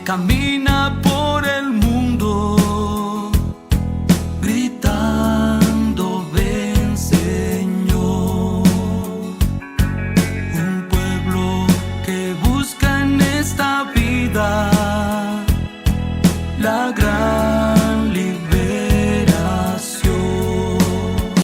camina por el mundo gritando ven Señor, un pueblo que busca en esta vida la gran liberación.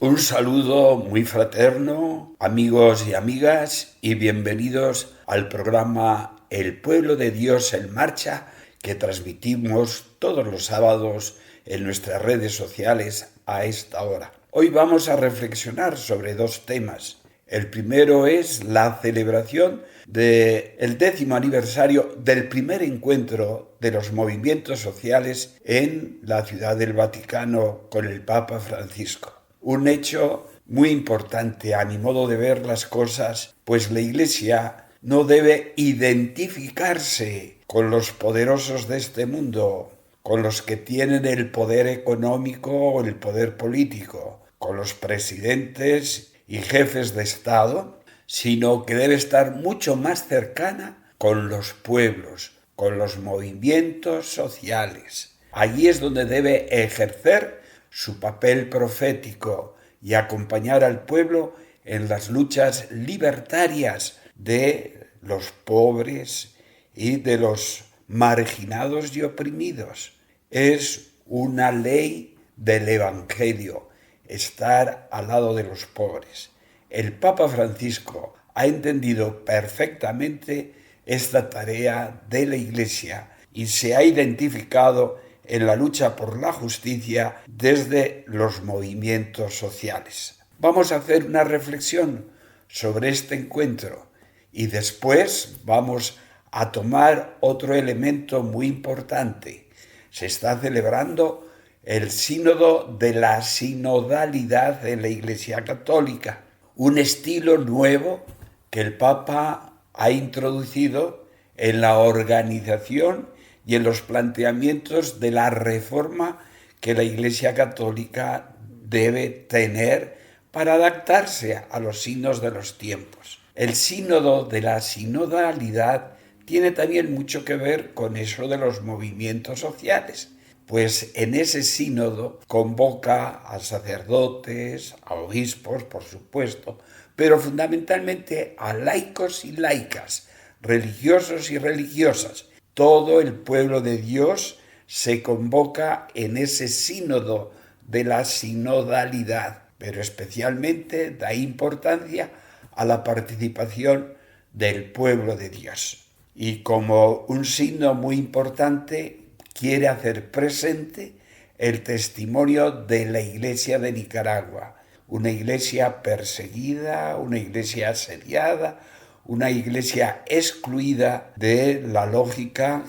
Un saludo muy fraterno, amigos y amigas, y bienvenidos al programa El Pueblo de Dios en Marcha, que transmitimos todos los sábados en nuestras redes sociales a esta hora. Hoy vamos a reflexionar sobre dos temas. El primero es la celebración del 10º aniversario del primer encuentro de los movimientos sociales en la Ciudad del Vaticano con el Papa Francisco. Un hecho muy importante a mi modo de ver las cosas, pues la Iglesia no debe identificarse con los poderosos de este mundo, con los que tienen el poder económico o el poder político, con los presidentes y jefes de Estado, sino que debe estar mucho más cercana con los pueblos, con los movimientos sociales. Allí es donde debe ejercer su papel profético y acompañar al pueblo en las luchas libertarias de los pobres y de los marginados y oprimidos. Es una ley del Evangelio, estar al lado de los pobres. El Papa Francisco ha entendido perfectamente esta tarea de la Iglesia y se ha identificado en la lucha por la justicia desde los movimientos sociales. Vamos a hacer una reflexión sobre este encuentro y después vamos a tomar otro elemento muy importante. Se está celebrando el sínodo de la sinodalidad en la Iglesia Católica, un estilo nuevo que el Papa ha introducido en la organización y en los planteamientos de la reforma que la Iglesia Católica debe tener para adaptarse a los signos de los tiempos. El sínodo de la sinodalidad tiene también mucho que ver con eso de los movimientos sociales, pues en ese sínodo convoca a sacerdotes, a obispos, por supuesto, pero fundamentalmente a laicos y laicas, religiosos y religiosas. Todo el pueblo de Dios se convoca en ese sínodo de la sinodalidad, pero especialmente da importancia a la participación del pueblo de Dios. Y como un signo muy importante, quiere hacer presente el testimonio de la Iglesia de Nicaragua, una iglesia perseguida, una iglesia asediada, una iglesia excluida de la lógica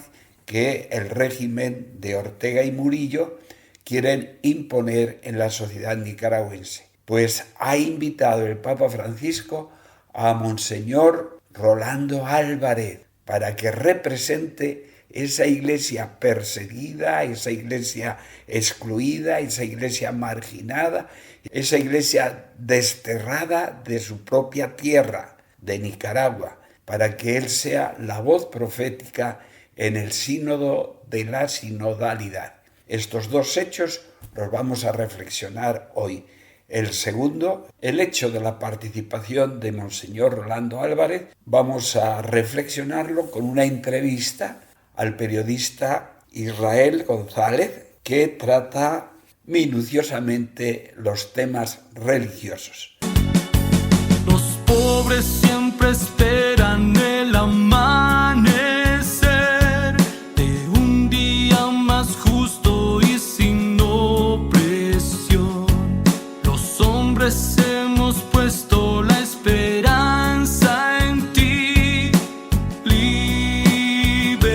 que el régimen de Ortega y Murillo quieren imponer en la sociedad nicaragüense. Pues ha invitado el Papa Francisco a Monseñor Rolando Álvarez para que represente esa iglesia perseguida, esa iglesia excluida, esa iglesia marginada, esa iglesia desterrada de su propia tierra, de Nicaragua, para que él sea la voz profética en el sínodo de la sinodalidad. Estos dos hechos los vamos a reflexionar hoy. El segundo, el hecho de la participación de Monseñor Rolando Álvarez, vamos a reflexionarlo con una entrevista al periodista Israel González, que trata minuciosamente los temas religiosos. Los pobres siempre esperan el amanecer de un día más justo y sin opresión. Los hombres hemos puesto la esperanza en ti, libertador.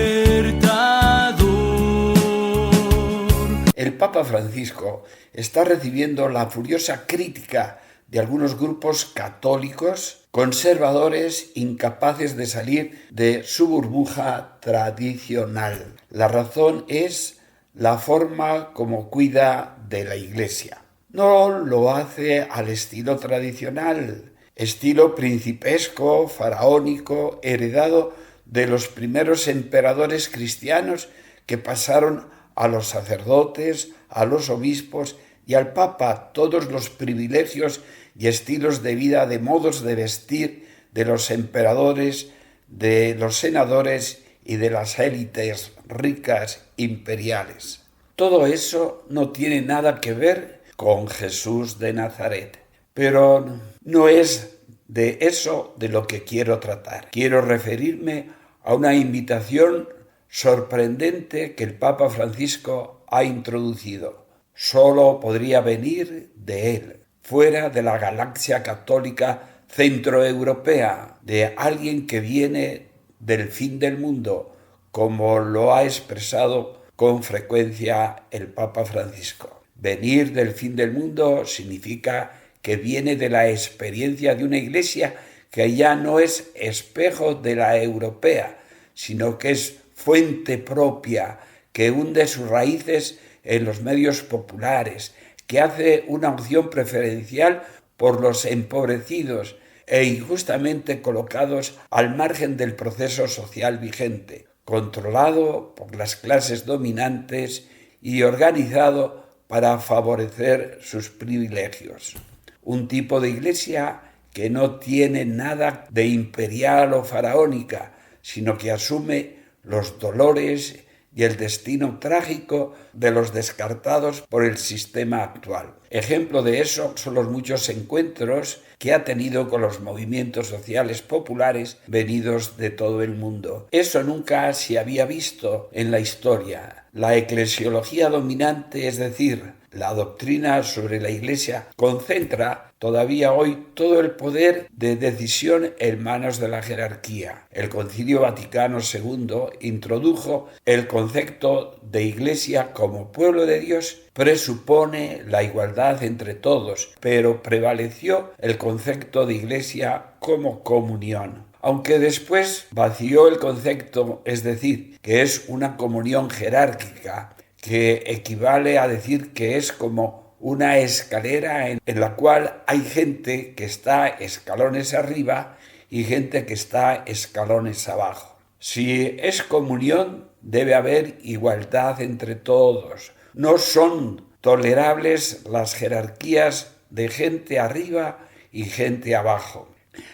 El Papa Francisco está recibiendo la furiosa crítica de algunos grupos católicos conservadores incapaces de salir de su burbuja tradicional. La razón es la forma como cuida de la Iglesia. No lo hace al estilo tradicional, estilo principesco, faraónico, heredado de los primeros emperadores cristianos que pasaron a los sacerdotes, a los obispos y al Papa todos los privilegios y estilos de vida, de modos de vestir de los emperadores, de los senadores y de las élites ricas imperiales. Todo eso no tiene nada que ver con Jesús de Nazaret, pero no es de eso de lo que quiero tratar. Quiero referirme a una invitación sorprendente que el Papa Francisco ha introducido. Solo podría venir de él, fuera de la galaxia católica centroeuropea, de alguien que viene del fin del mundo, como lo ha expresado con frecuencia el Papa Francisco. Venir del fin del mundo significa que viene de la experiencia de una iglesia que ya no es espejo de la europea, sino que es fuente propia, que hunde sus raíces en los medios populares, que hace una opción preferencial por los empobrecidos e injustamente colocados al margen del proceso social vigente, controlado por las clases dominantes y organizado para favorecer sus privilegios. Un tipo de iglesia que no tiene nada de imperial o faraónica, sino que asume los dolores y el destino trágico de los descartados por el sistema actual. Ejemplo de eso son los muchos encuentros que ha tenido con los movimientos sociales populares venidos de todo el mundo. Eso nunca se había visto en la historia. La eclesiología dominante, es decir, la doctrina sobre la Iglesia, concentra todavía hoy todo el poder de decisión en manos de la jerarquía. El Concilio Vaticano II introdujo el concepto de Iglesia como pueblo de Dios. Presupone la igualdad entre todos, pero prevaleció el concepto de Iglesia como comunión. Aunque después vació el concepto, es decir, que es una comunión jerárquica, que equivale a decir que es como una escalera en la cual hay gente que está escalones arriba y gente que está escalones abajo. Si es comunión, debe haber igualdad entre todos. No son tolerables las jerarquías de gente arriba y gente abajo.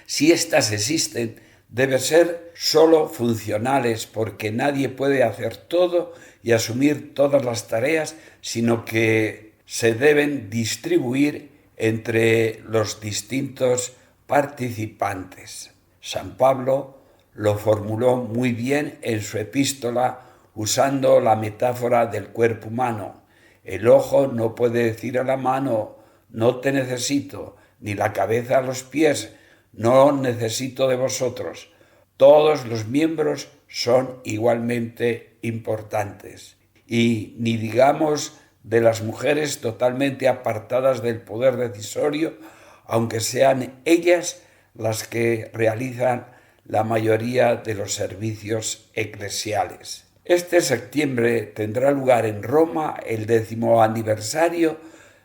Si éstas existen, deben ser solo funcionales, porque nadie puede hacer todo y asumir todas las tareas, sino que se deben distribuir entre los distintos participantes. San Pablo lo formuló muy bien en su epístola usando la metáfora del cuerpo humano. El ojo no puede decir a la mano, no te necesito, ni la cabeza a los pies, no necesito de vosotros. Todos los miembros son igualmente importantes. Y ni digamos de las mujeres totalmente apartadas del poder decisorio, aunque sean ellas las que realizan la mayoría de los servicios eclesiales. Este septiembre tendrá lugar en Roma el 10º aniversario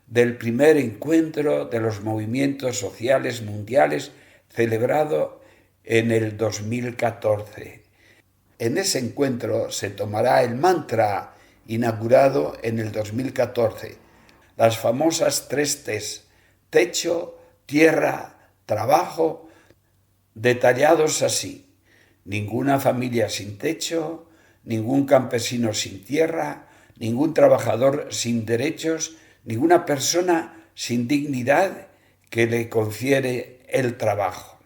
del primer encuentro de los movimientos sociales mundiales celebrado en el 2014. En ese encuentro se tomará el mantra inaugurado en el 2014, las famosas 3 T's: techo, tierra, trabajo, detallados así: ninguna familia sin techo, ningún campesino sin tierra, ningún trabajador sin derechos, ninguna persona sin dignidad que le confiere el trabajo.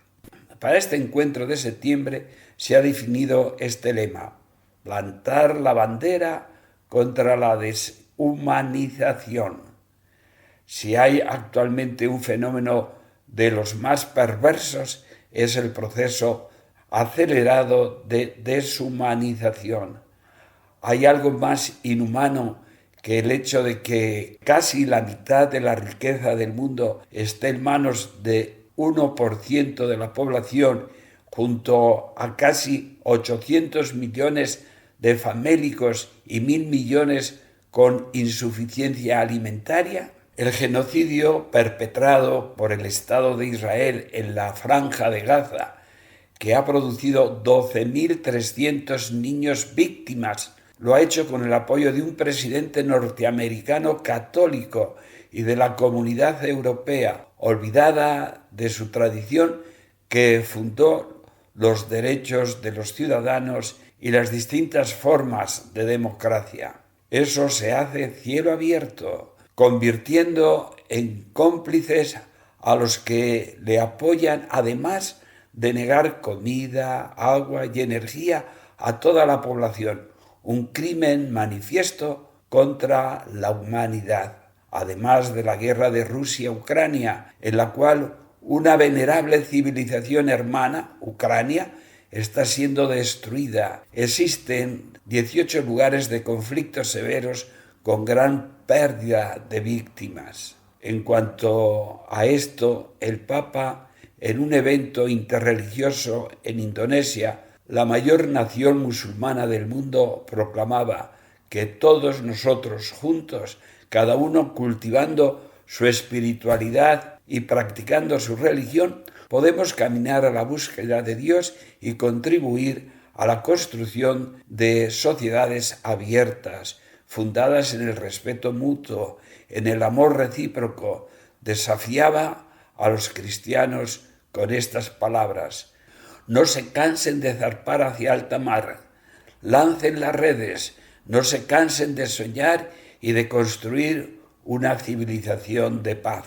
Para este encuentro de septiembre se ha definido este lema: plantar la bandera contra la deshumanización. Si hay actualmente un fenómeno de los más perversos, es el proceso acelerado de deshumanización. ¿Hay algo más inhumano que el hecho de que casi la mitad de la riqueza del mundo esté en manos de 1% de la población, junto a casi 800 millones de famélicos y 1.000 millones con insuficiencia alimentaria? El genocidio perpetrado por el Estado de Israel en la Franja de Gaza, que ha producido 12.300 niños víctimas. Lo ha hecho con el apoyo de un presidente norteamericano católico y de la Comunidad Europea, olvidada de su tradición, que fundó los derechos de los ciudadanos y las distintas formas de democracia. Eso se hace cielo abierto, convirtiendo en cómplices a los que le apoyan, además de negar comida, agua y energía a toda la población, un crimen manifiesto contra la humanidad. Además de la guerra de Rusia-Ucrania, en la cual una venerable civilización hermana, Ucrania, está siendo destruida. Existen 18 lugares de conflictos severos con gran pérdida de víctimas. En cuanto a esto, el Papa, en un evento interreligioso en Indonesia, la mayor nación musulmana del mundo, proclamaba que todos nosotros juntos, cada uno cultivando su espiritualidad y practicando su religión, podemos caminar a la búsqueda de Dios y contribuir a la construcción de sociedades abiertas, fundadas en el respeto mutuo, en el amor recíproco. Desafiaba a los cristianos con estas palabras: no se cansen de zarpar hacia alta mar, lancen las redes, no se cansen de soñar y de construir una civilización de paz.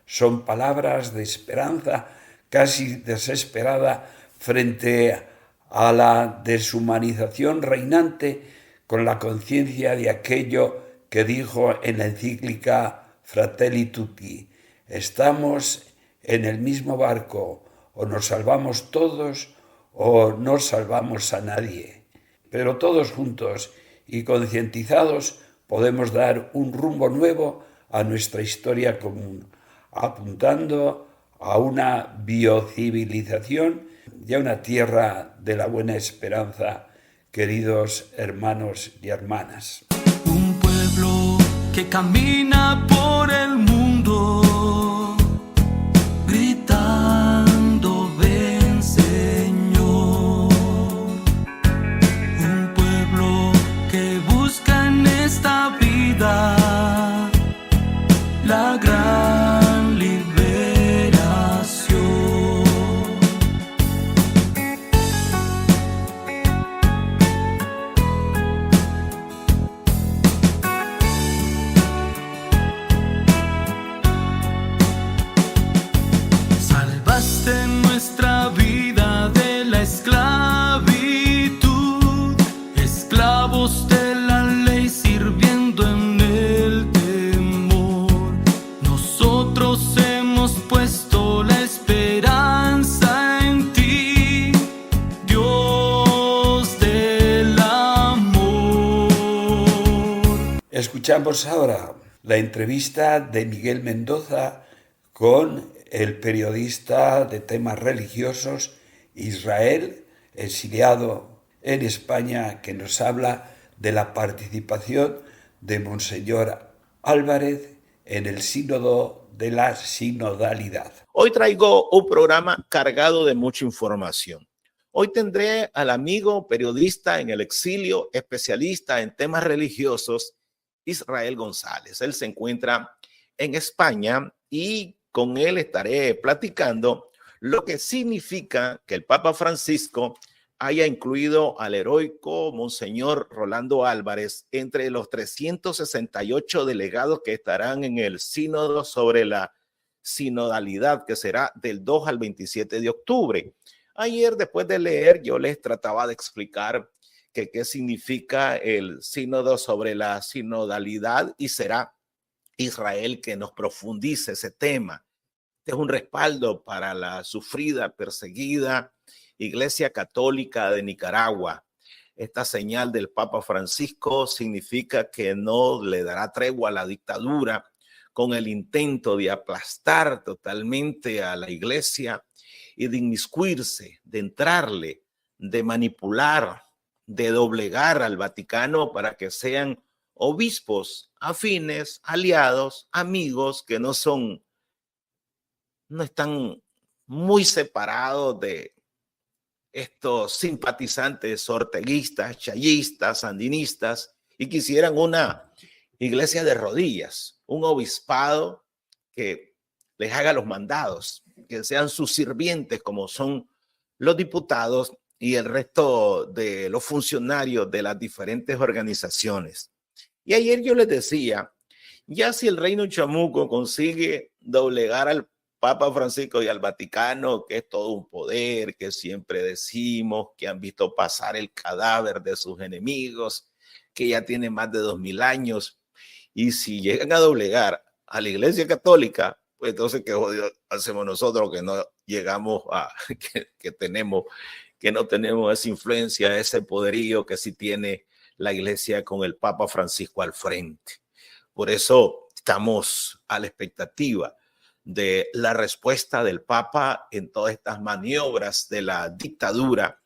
Son palabras de esperanza casi desesperada frente a la deshumanización reinante, con la conciencia de aquello que dijo en la encíclica Fratelli Tutti: estamos en el mismo barco, o nos salvamos todos o no salvamos a nadie. Pero todos juntos y concientizados podemos dar un rumbo nuevo a nuestra historia común, apuntando a una biocivilización y a una tierra de la buena esperanza, queridos hermanos y hermanas. Un pueblo que camina por el mundo, gritando ven Señor. Un pueblo que busca en esta vida la gran liberación. Salvaste nuestra vida de la esclavitud, esclavos de la ley sirviendo en el temor. Nosotros hemos puesto la esperanza en ti, Dios del amor. Escuchamos ahora la entrevista de Miguel Mendoza con el periodista de temas religiosos Israel, exiliado en España, que nos habla de la participación de Monseñor Álvarez en el sínodo de la sinodalidad. Hoy traigo un programa cargado de mucha información. Hoy tendré al amigo periodista en el exilio, especialista en temas religiosos, Israel González. Él se encuentra en España y con él estaré platicando lo que significa que el Papa Francisco haya incluido al heroico Monseñor Rolando Álvarez entre los 368 delegados que estarán en el sínodo sobre la sinodalidad, que será del 2 al 27 de octubre. Ayer, después de leer, yo les trataba de explicar qué significa el sínodo sobre la sinodalidad, y será Israel que nos profundice ese tema. Este es un respaldo para la sufrida, perseguida Iglesia Católica de Nicaragua. Esta señal del Papa Francisco significa que no le dará tregua a la dictadura, con el intento de aplastar totalmente a la Iglesia y de inmiscuirse, de entrarle, de manipular, de doblegar al Vaticano para que sean obispos afines, aliados, amigos, que no están muy separados de estos simpatizantes orteguistas, chayistas, sandinistas, y quisieran una iglesia de rodillas, un obispado que les haga los mandados, que sean sus sirvientes como son los diputados y el resto de los funcionarios de las diferentes organizaciones. Y ayer yo les decía, ya si el reino chamuco consigue doblegar al Papa Francisco y al Vaticano, que es todo un poder, que siempre decimos que han visto pasar el cadáver de sus enemigos, que ya tiene más de 2000 años, y si llegan a doblegar a la Iglesia Católica, pues entonces qué jodido hacemos nosotros que no llegamos a, que no tenemos esa influencia, ese poderío que sí tiene la Iglesia con el Papa Francisco al frente. Por eso estamos a la expectativa de la respuesta del Papa en todas estas maniobras de la dictadura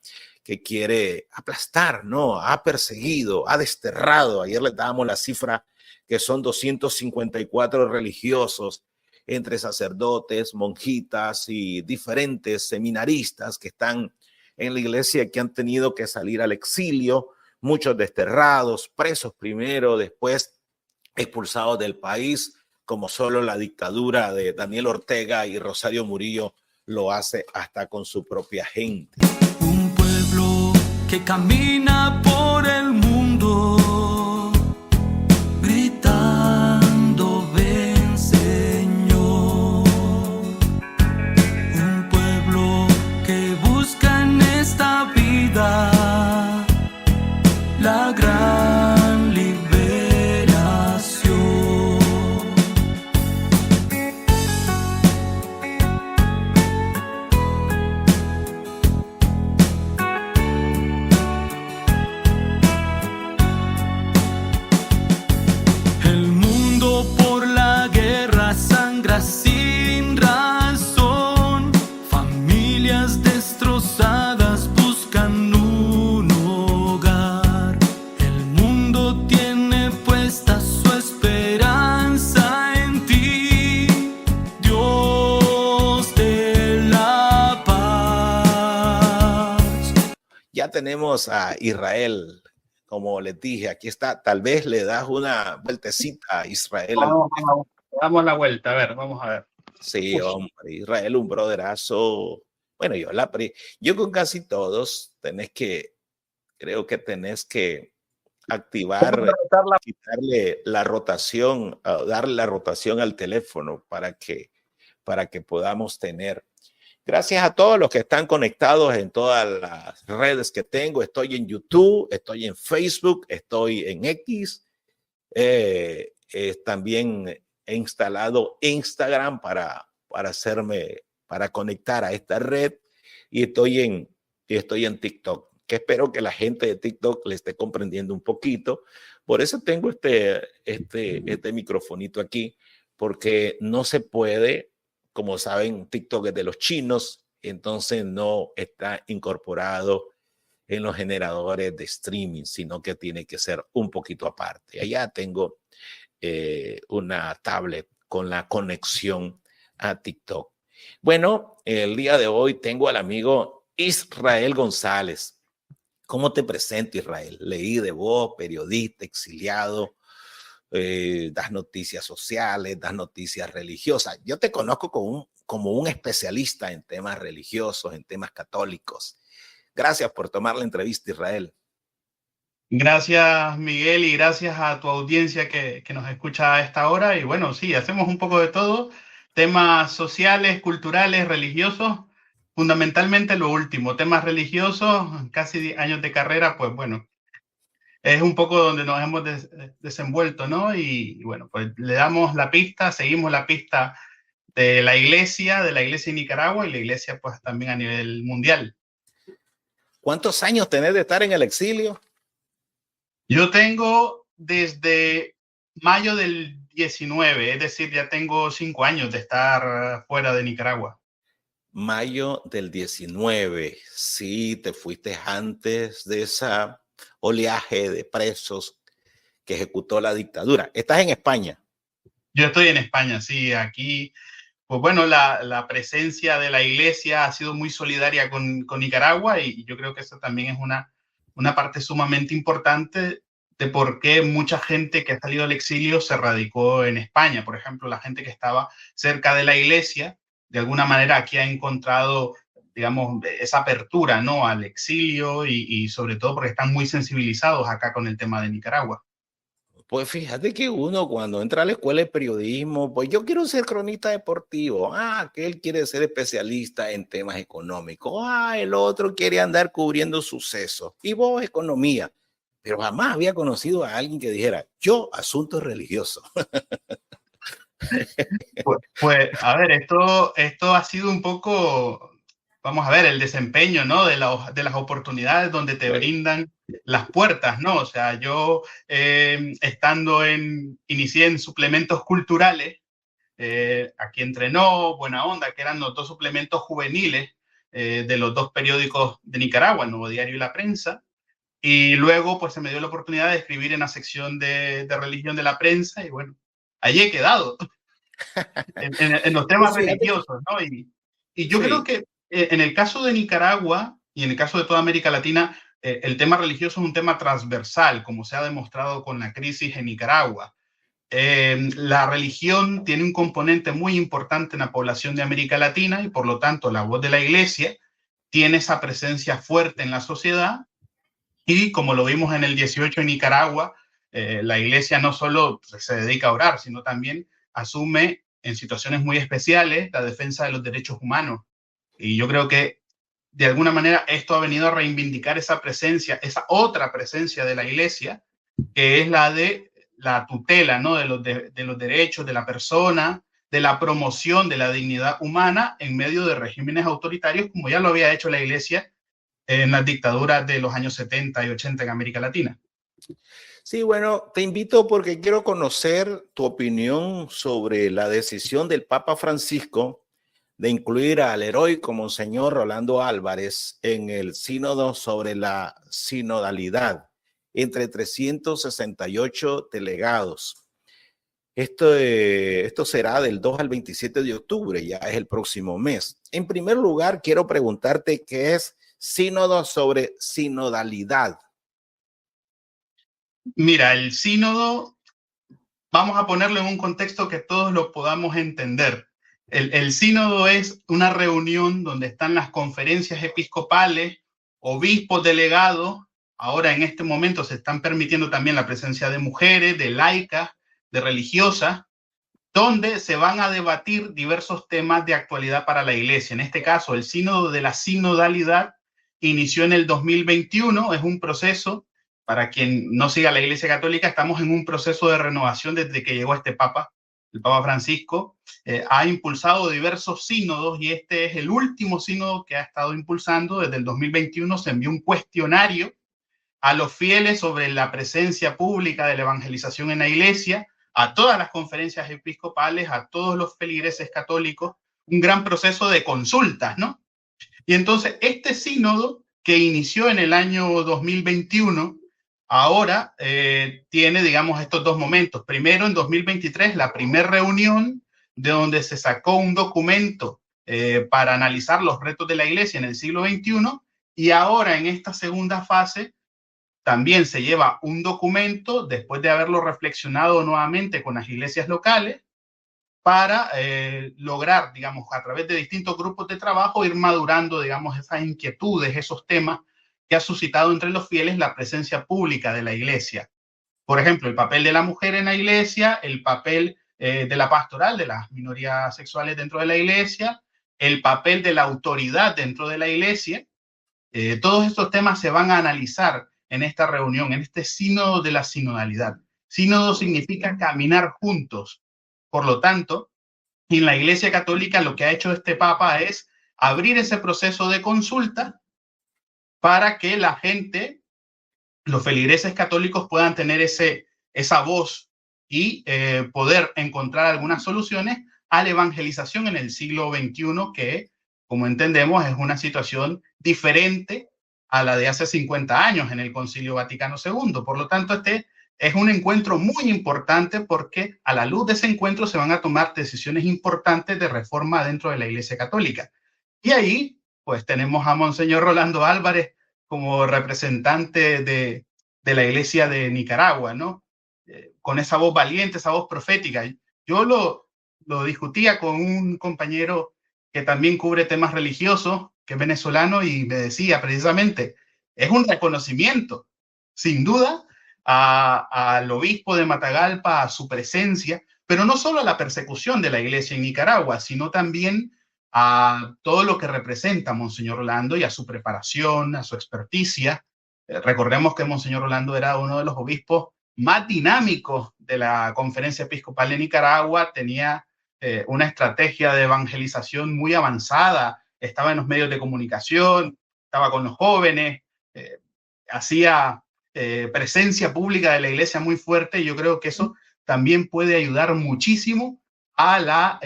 que quiere aplastar, ¿no? Ha perseguido, ha desterrado. Ayer les dábamos la cifra que son 254 religiosos, entre sacerdotes, monjitas y diferentes seminaristas que están en la iglesia, que han tenido que salir al exilio, muchos desterrados, presos primero, después expulsados del país, como solo la dictadura de Daniel Ortega y Rosario Murillo lo hace hasta con su propia gente. Un pueblo que camina por el mundo, gritando ven Señor. Un pueblo que busca en esta vida la gran liberación. El mundo por la guerra sangra sin razón, familias destrozadas buscan un hogar. El mundo tiene puesta su esperanza en ti, Dios de la paz. Ya tenemos a Israel, como les dije, aquí está. Tal vez le das una vueltecita a Israel. Damos la vuelta, a ver, vamos a ver. Sí, hombre, Israel, un broderazo. Bueno, yo con casi todos creo que tenés que activar, quitarle la rotación, darle la rotación al teléfono para que podamos tener. Gracias a todos los que están conectados en todas las redes que tengo. Estoy en YouTube, estoy en Facebook, estoy en X. También he instalado Instagram para conectar a esta red, y estoy en TikTok, que espero que la gente de TikTok le esté comprendiendo un poquito. Por eso tengo este microfonito aquí, porque no se puede. Como saben, TikTok es de los chinos, entonces no está incorporado en los generadores de streaming, sino que tiene que ser un poquito aparte. Allá tengo una tablet con la conexión a TikTok. Bueno, el día de hoy tengo al amigo Israel González. ¿Cómo te presento, Israel? Leí de vos, periodista, exiliado. Das noticias sociales, das noticias religiosas. Yo te conozco como un especialista en temas religiosos, en temas católicos. Gracias por tomar la entrevista, Israel. Gracias, Miguel, y gracias a tu audiencia que nos escucha a esta hora. Y bueno, sí, hacemos un poco de todo, temas sociales, culturales, religiosos, fundamentalmente lo último, temas religiosos, casi años de carrera, pues bueno, es un poco donde nos hemos desenvuelto, ¿no? Y bueno, pues le damos la pista, seguimos la pista de la iglesia en Nicaragua y la iglesia pues también a nivel mundial. ¿Cuántos años tenés de estar en el exilio? Yo tengo desde mayo del 19, es decir, ya tengo 5 años de estar fuera de Nicaragua. Mayo del 19, sí, te fuiste antes de esa oleaje de presos que ejecutó la dictadura. ¿Estás en España? Yo estoy en España, sí, aquí pues bueno, la presencia de la Iglesia ha sido muy solidaria con Nicaragua y yo creo que eso también es una parte sumamente importante de por qué mucha gente que ha salido al exilio se radicó en España. Por ejemplo, la gente que estaba cerca de la Iglesia, de alguna manera aquí ha encontrado, digamos, esa apertura, ¿no?, al exilio y sobre todo porque están muy sensibilizados acá con el tema de Nicaragua. Pues fíjate que uno cuando entra a la escuela de periodismo, pues yo quiero ser cronista deportivo, que él quiere ser especialista en temas económicos, el otro quiere andar cubriendo sucesos, y vos economía, pero jamás había conocido a alguien que dijera, yo asuntos religiosos. Pues, a ver, esto ha sido un poco, vamos a ver, el desempeño, ¿no?, de las oportunidades donde te brindan las puertas, ¿no? O sea, yo inicié en suplementos culturales, aquí entrenó Buena Onda, que eran los dos suplementos juveniles de los dos periódicos de Nicaragua, el Nuevo Diario y La Prensa. Y luego, pues se me dio la oportunidad de escribir en la sección de religión de La Prensa y bueno, allí he quedado en los temas Pues fíjate, religiosos, ¿no? Y yo creo sí. que en el caso de Nicaragua y en el caso de toda América Latina, el tema religioso es un tema transversal, como se ha demostrado con la crisis en Nicaragua. La religión tiene un componente muy importante en la población de América Latina y por lo tanto la voz de la Iglesia tiene esa presencia fuerte en la sociedad y como lo vimos en el 18 en Nicaragua, la Iglesia no solo se dedica a orar, sino también asume en situaciones muy especiales la defensa de los derechos humanos. Y yo creo que de alguna manera esto ha venido a reivindicar esa presencia, esa otra presencia de la Iglesia, que es la de la tutela, ¿no?, de los derechos de la persona, de la promoción de la dignidad humana en medio de regímenes autoritarios, como ya lo había hecho la Iglesia en las dictaduras de los años 70 y 80 en América Latina. Sí, bueno, te invito porque quiero conocer tu opinión sobre la decisión del Papa Francisco de incluir al heroico Monseñor Rolando Álvarez en el sínodo sobre la sinodalidad entre 368 delegados. Esto será del 2 al 27 de octubre, ya es el próximo mes. En primer lugar, quiero preguntarte qué es sínodo sobre sinodalidad. Mira, el sínodo, vamos a ponerlo en un contexto que todos lo podamos entender. El sínodo es una reunión donde están las conferencias episcopales, obispos delegados. Ahora en este momento se están permitiendo también la presencia de mujeres, de laicas, de religiosas, donde se van a debatir diversos temas de actualidad para la Iglesia. En este caso, el sínodo de la sinodalidad inició en el 2021, es un proceso. Para quien no siga la Iglesia Católica, estamos en un proceso de renovación desde que llegó este Papa, el Papa Francisco. Ha impulsado diversos sínodos y este es el último sínodo que ha estado impulsando. Desde el 2021 se envió un cuestionario a los fieles sobre la presencia pública de la evangelización en la Iglesia, a todas las conferencias episcopales, a todos los feligreses católicos, un gran proceso de consultas, ¿no? Y entonces este sínodo que inició en el año 2021, ahora tiene, digamos, estos dos momentos. Primero, en 2023, la primera reunión de donde se sacó un documento para analizar los retos de la Iglesia en el siglo XXI, y ahora en esta segunda fase también se lleva un documento después de haberlo reflexionado nuevamente con las iglesias locales para lograr, digamos, a través de distintos grupos de trabajo, ir madurando, digamos, esas inquietudes, esos temas que ha suscitado entre los fieles la presencia pública de la Iglesia. Por ejemplo, el papel de la mujer en la Iglesia, el papel de la pastoral de las minorías sexuales dentro de la Iglesia, el papel de la autoridad dentro de la Iglesia. Todos estos temas se van a analizar en esta reunión, en este sínodo de la sinodalidad. Sínodo significa caminar juntos. Por lo tanto, en la Iglesia Católica lo que ha hecho este Papa es abrir ese proceso de consulta para que la gente, los feligreses católicos, puedan tener esa voz y poder encontrar algunas soluciones a la evangelización en el siglo XXI, que, como entendemos, es una situación diferente a la de hace 50 años en el Concilio Vaticano II. Por lo tanto, este es un encuentro muy importante porque a la luz de ese encuentro se van a tomar decisiones importantes de reforma dentro de la Iglesia Católica. Y ahí, pues tenemos a Monseñor Rolando Álvarez como representante de la Iglesia de Nicaragua, ¿no? Con esa voz valiente, esa voz profética. Yo lo discutía con un compañero que también cubre temas religiosos, que es venezolano, y me decía precisamente, es un reconocimiento, sin duda, al obispo de Matagalpa, a su presencia, pero no solo a la persecución de la iglesia en Nicaragua, sino también a todo lo que representa Monseñor Rolando y a su preparación, a su experticia. Recordemos que Monseñor Rolando era uno de los obispos más dinámicos de la Conferencia Episcopal de Nicaragua, tenía una estrategia de evangelización muy avanzada, estaba en los medios de comunicación, estaba con los jóvenes, hacía presencia pública de la iglesia muy fuerte, y yo creo que eso también puede ayudar muchísimo a la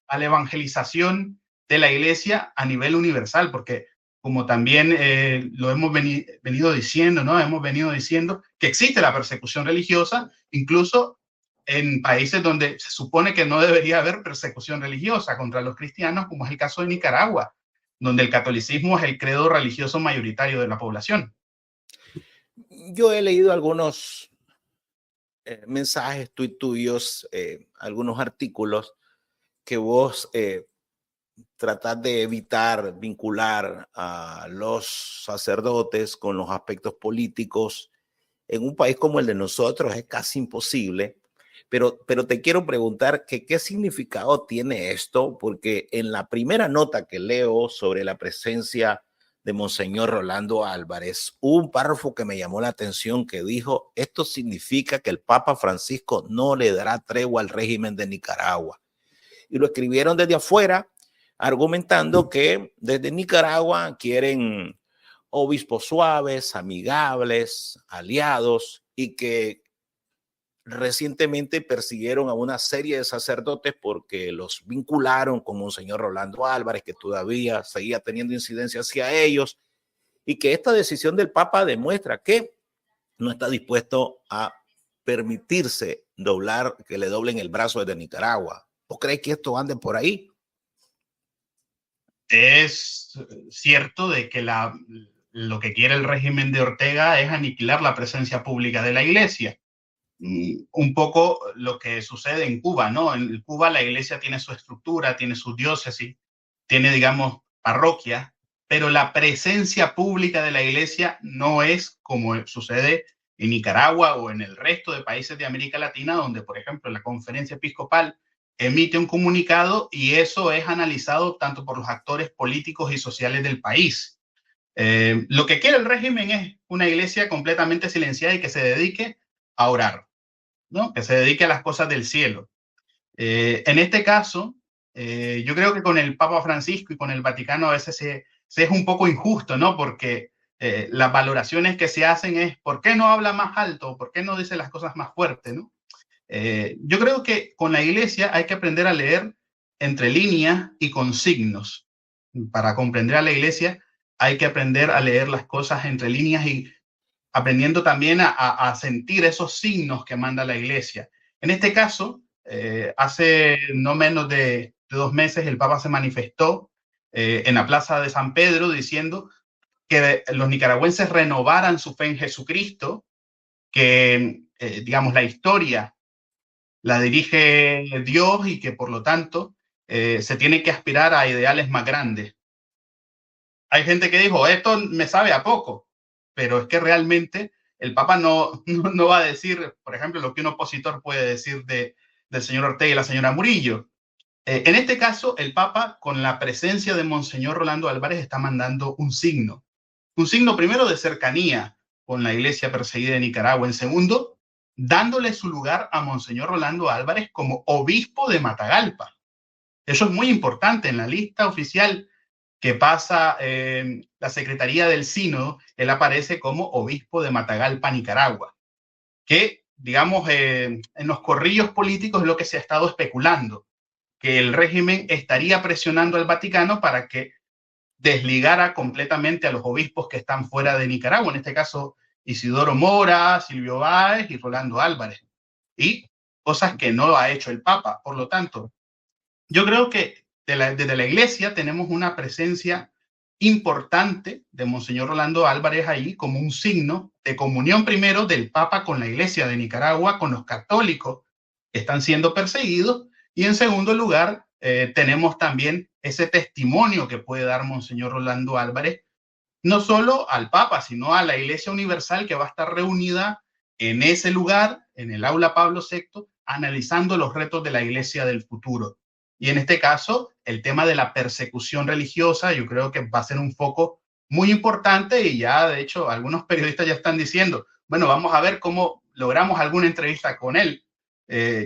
evangelización de la iglesia a nivel universal, porque como también lo hemos venido diciendo, ¿no? Hemos venido diciendo que existe la persecución religiosa, incluso en países donde se supone que no debería haber persecución religiosa contra los cristianos, como es el caso de Nicaragua, donde el catolicismo es el credo religioso mayoritario de la población. Yo he leído algunos mensajes tuyos, algunos artículos que vos tratás de evitar vincular a los sacerdotes con los aspectos políticos. En un país como el de nosotros es casi imposible, pero te quiero preguntar que qué significado tiene esto, porque en la primera nota que leo sobre la presencia de Monseñor Rolando Álvarez, hubo un párrafo que me llamó la atención que dijo: esto significa que el Papa Francisco no le dará tregua al régimen de Nicaragua. Y lo escribieron desde afuera, argumentando que desde Nicaragua quieren obispos suaves, amigables, aliados, y que recientemente persiguieron a una serie de sacerdotes porque los vincularon con Monseñor Rolando Álvarez, que todavía seguía teniendo incidencia hacia ellos, y que esta decisión del Papa demuestra que no está dispuesto a permitirse que le doblen el brazo desde Nicaragua. ¿Vos crees que esto ande por ahí? Es cierto de que lo que quiere el régimen de Ortega es aniquilar la presencia pública de la iglesia. Un poco lo que sucede en Cuba, ¿no? En Cuba la iglesia tiene su estructura, tiene su diócesis, tiene, digamos, parroquia, pero la presencia pública de la iglesia no es como sucede en Nicaragua o en el resto de países de América Latina, donde, por ejemplo, la Conferencia Episcopal emite un comunicado y eso es analizado tanto por los actores políticos y sociales del país. Lo que quiere el régimen es una iglesia completamente silenciada y que se dedique a orar, ¿no? Que se dedique a las cosas del cielo. En este caso, yo creo que con el Papa Francisco y con el Vaticano a veces se es un poco injusto, ¿no? Porque las valoraciones que se hacen es ¿por qué no habla más alto? ¿Por qué no dice las cosas más fuerte, ¿no? Yo creo que con la iglesia hay que aprender a leer entre líneas y con signos. Para comprender a la iglesia hay que aprender a leer las cosas entre líneas y aprendiendo también a sentir esos signos que manda la iglesia. En este caso, hace no menos de 2 meses el Papa se manifestó en la Plaza de San Pedro diciendo que los nicaragüenses renovaran su fe en Jesucristo, que, digamos, la historia la dirige Dios y que por lo tanto se tiene que aspirar a ideales más grandes. Hay gente que dijo, esto me sabe a poco, pero es que realmente el Papa no va a decir, por ejemplo, lo que un opositor puede decir del señor Ortega y la señora Murillo. En este caso, el Papa, con la presencia de Monseñor Rolando Álvarez, está mandando un signo primero de cercanía con la iglesia perseguida de Nicaragua, en segundo, dándole su lugar a Monseñor Rolando Álvarez como obispo de Matagalpa. Eso es muy importante. En la lista oficial que pasa la Secretaría del Sínodo, él aparece como obispo de Matagalpa, Nicaragua, que, digamos, en los corrillos políticos es lo que se ha estado especulando, que el régimen estaría presionando al Vaticano para que desligara completamente a los obispos que están fuera de Nicaragua, en este caso Isidoro Mora, Silvio Báez y Rolando Álvarez, y cosas que no ha hecho el Papa. Por lo tanto, yo creo que desde la iglesia tenemos una presencia importante de Monseñor Rolando Álvarez ahí como un signo de comunión primero del Papa con la iglesia de Nicaragua, con los católicos que están siendo perseguidos, y en segundo lugar tenemos también ese testimonio que puede dar Monseñor Rolando Álvarez, no solo al Papa, sino a la Iglesia Universal, que va a estar reunida en ese lugar, en el Aula Pablo VI, analizando los retos de la Iglesia del futuro. Y en este caso, el tema de la persecución religiosa, yo creo que va a ser un foco muy importante, y ya, de hecho, algunos periodistas ya están diciendo, bueno, vamos a ver cómo logramos alguna entrevista con él.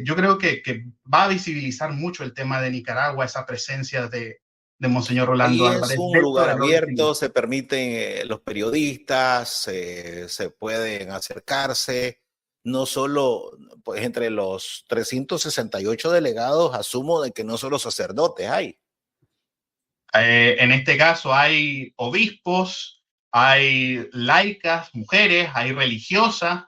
Yo creo que va a visibilizar mucho el tema de Nicaragua, esa presencia de Monseñor Rolando Ahí Álvarez. es un lugar abierto, se permiten los periodistas, se pueden acercarse, no solo, pues entre los 368 delegados, asumo de que no solo sacerdotes hay. En este caso hay obispos, hay laicas, mujeres, hay religiosas,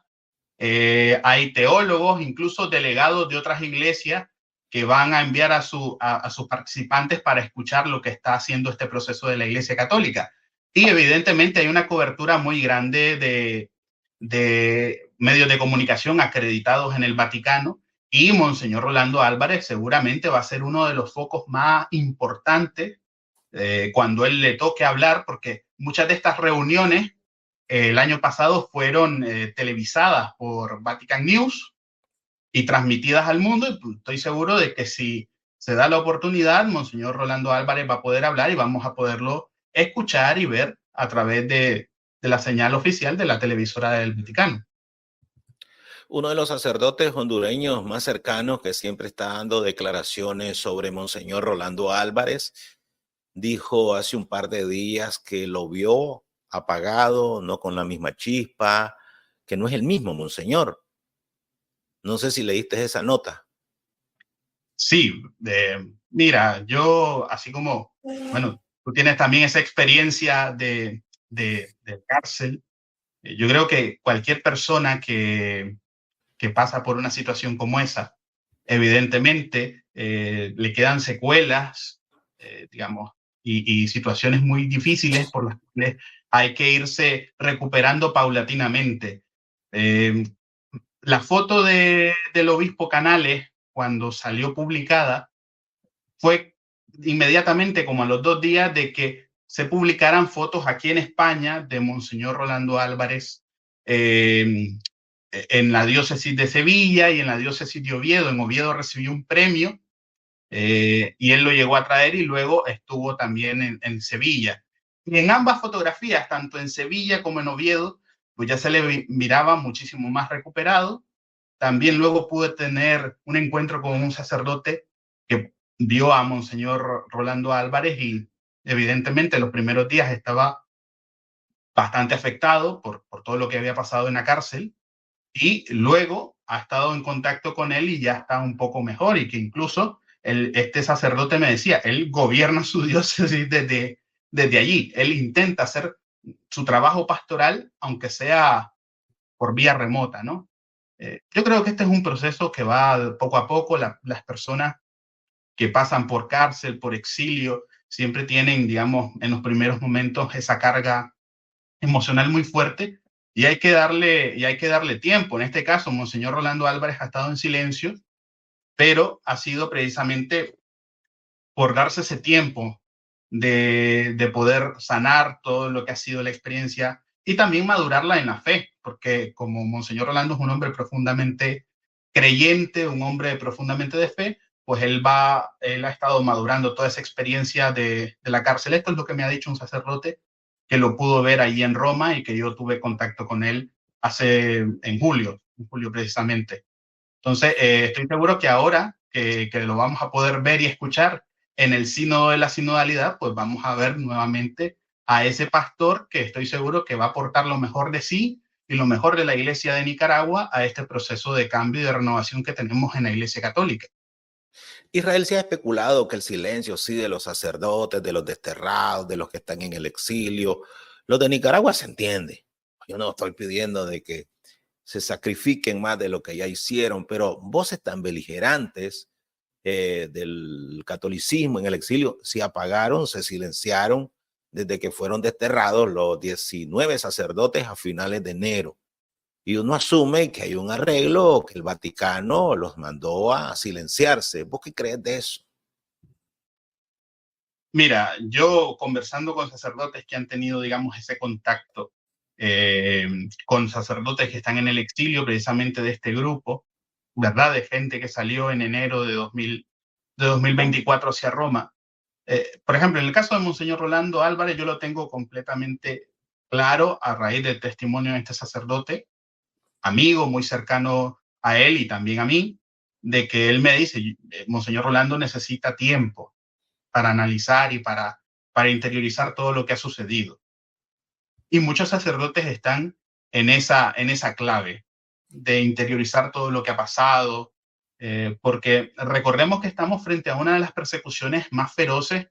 hay teólogos, incluso delegados de otras iglesias que van a enviar a sus participantes para escuchar lo que está haciendo este proceso de la Iglesia Católica. Y evidentemente hay una cobertura muy grande de medios de comunicación acreditados en el Vaticano, y Monseñor Rolando Álvarez seguramente va a ser uno de los focos más importantes cuando él le toque hablar, porque muchas de estas reuniones el año pasado fueron televisadas por Vatican News y transmitidas al mundo, y estoy seguro de que si se da la oportunidad, Monseñor Rolando Álvarez va a poder hablar y vamos a poderlo escuchar y ver a través de la señal oficial de la televisora del Vaticano. Uno de los sacerdotes hondureños más cercanos, que siempre está dando declaraciones sobre Monseñor Rolando Álvarez, dijo hace un par de días que lo vio apagado, no con la misma chispa, que no es el mismo Monseñor. No sé si leíste esa nota. Sí, mira, yo así como, bueno, tú tienes también esa experiencia de cárcel. Yo creo que cualquier persona que pasa por una situación como esa, evidentemente le quedan secuelas, digamos, y situaciones muy difíciles por las cuales hay que irse recuperando paulatinamente. La foto del obispo Canales, cuando salió publicada, fue inmediatamente, como a los 2 días de que se publicaran fotos aquí en España de Monseñor Rolando Álvarez en la diócesis de Sevilla y en la diócesis de Oviedo. En Oviedo recibió un premio y él lo llegó a traer, y luego estuvo también en Sevilla. Y en ambas fotografías, tanto en Sevilla como en Oviedo, pues ya se le miraba muchísimo más recuperado. También luego pude tener un encuentro con un sacerdote que vio a Monseñor Rolando Álvarez, y evidentemente los primeros días estaba bastante afectado por todo lo que había pasado en la cárcel, y luego ha estado en contacto con él y ya está un poco mejor, y que incluso este sacerdote me decía, él gobierna su diócesis desde allí, él intenta hacer su trabajo pastoral, aunque sea por vía remota, ¿no? Yo creo que este es un proceso que va poco a poco. Las personas que pasan por cárcel, por exilio, siempre tienen, digamos, en los primeros momentos esa carga emocional muy fuerte, y hay que darle tiempo. En este caso, Monseñor Rolando Álvarez ha estado en silencio, pero ha sido precisamente por darse ese tiempo de poder sanar todo lo que ha sido la experiencia y también madurarla en la fe, porque como Monseñor Rolando es un hombre profundamente creyente, un hombre profundamente de fe, pues él ha estado madurando toda esa experiencia de la cárcel. Esto es lo que me ha dicho un sacerdote que lo pudo ver allí en Roma y que yo tuve contacto con él en julio precisamente. Entonces, estoy seguro que ahora que lo vamos a poder ver y escuchar en el sínodo de la sinodalidad, pues vamos a ver nuevamente a ese pastor que estoy seguro que va a aportar lo mejor de sí y lo mejor de la Iglesia de Nicaragua a este proceso de cambio y de renovación que tenemos en la Iglesia Católica. Israel se ha especulado que el silencio, sí, de los sacerdotes, de los desterrados, de los que están en el exilio, los de Nicaragua se entiende. Yo no estoy pidiendo de que se sacrifiquen más de lo que ya hicieron, pero voces tan beligerantes del catolicismo en el exilio se apagaron, se silenciaron desde que fueron desterrados los 19 sacerdotes a finales de enero. Y uno asume que hay un arreglo, que el Vaticano los mandó a silenciarse. ¿Vos qué crees de eso? Mira, yo conversando con sacerdotes que han tenido, digamos, ese contacto con sacerdotes que están en el exilio precisamente de este grupo, ¿verdad? De gente que salió en enero de 2024 hacia Roma. Por ejemplo, en el caso de Monseñor Rolando Álvarez, yo lo tengo completamente claro a raíz del testimonio de este sacerdote, amigo muy cercano a él y también a mí, de que él me dice, Monseñor Rolando necesita tiempo para analizar y para interiorizar todo lo que ha sucedido. Y muchos sacerdotes están en esa clave de interiorizar todo lo que ha pasado, porque recordemos que estamos frente a una de las persecuciones más feroces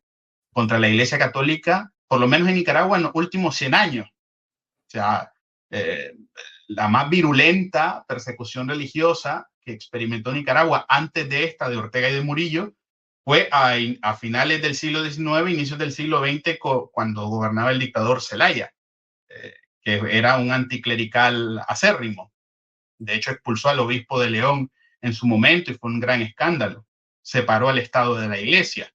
contra la Iglesia Católica, por lo menos en Nicaragua, en los últimos 100 años. O sea, la más virulenta persecución religiosa que experimentó Nicaragua antes de esta de Ortega y de Murillo fue a finales del siglo XIX, inicios del siglo XX, cuando gobernaba el dictador Zelaya, que era un anticlerical acérrimo. De hecho, expulsó al obispo de León en su momento y fue un gran escándalo. Separó al Estado de la Iglesia.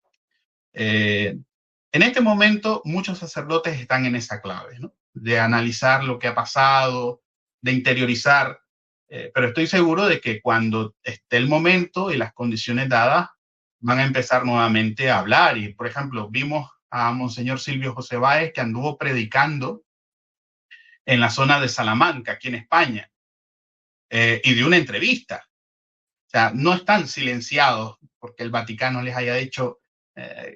En este momento, muchos sacerdotes están en esa clave, ¿no? De analizar lo que ha pasado, de interiorizar, pero estoy seguro de que cuando esté el momento y las condiciones dadas, van a empezar nuevamente a hablar. Y, por ejemplo, vimos a Monseñor Silvio José Báez, que anduvo predicando en la zona de Salamanca, aquí en España, y dio una entrevista. O sea, no están silenciados porque el Vaticano les haya dicho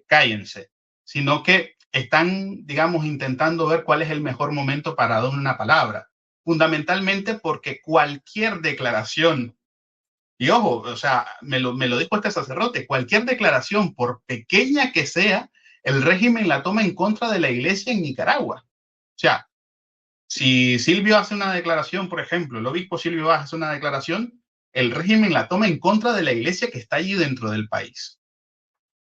cállense, sino que están, digamos, intentando ver cuál es el mejor momento para dar una palabra. Fundamentalmente porque cualquier declaración, y ojo, o sea, me lo dijo este sacerdote, cualquier declaración, por pequeña que sea, el régimen la toma en contra de la Iglesia en Nicaragua. O sea, si Silvio hace una declaración, por ejemplo, el obispo Silvio hace una declaración, el régimen la toma en contra de la Iglesia que está allí dentro del país.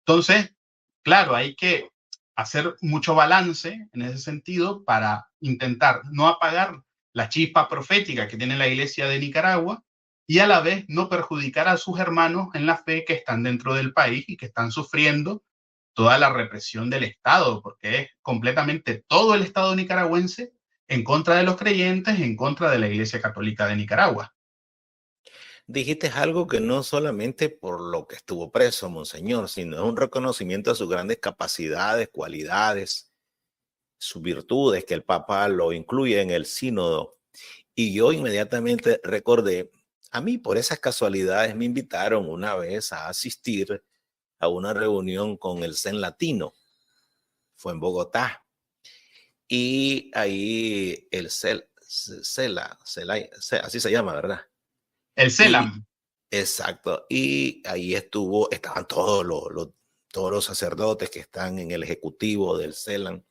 Entonces, claro, hay que hacer mucho balance en ese sentido para intentar no apagar la chispa profética que tiene la Iglesia de Nicaragua y a la vez no perjudicar a sus hermanos en la fe que están dentro del país y que están sufriendo toda la represión del Estado, porque es completamente todo el Estado nicaragüense en contra de los creyentes, en contra de la Iglesia Católica de Nicaragua. Dijiste algo que no solamente por lo que estuvo preso, Monseñor, sino es un reconocimiento de sus grandes capacidades, cualidades, sus virtudes, que el Papa lo incluye en el sínodo. Y yo inmediatamente recordé, a mí por esas casualidades me invitaron una vez a asistir a una reunión con el CEN Latino. Fue en Bogotá. Y ahí el CELA, así se llama, ¿verdad? El CELAM. Exacto. Y ahí estaban todos los sacerdotes que están en el ejecutivo del CELAM.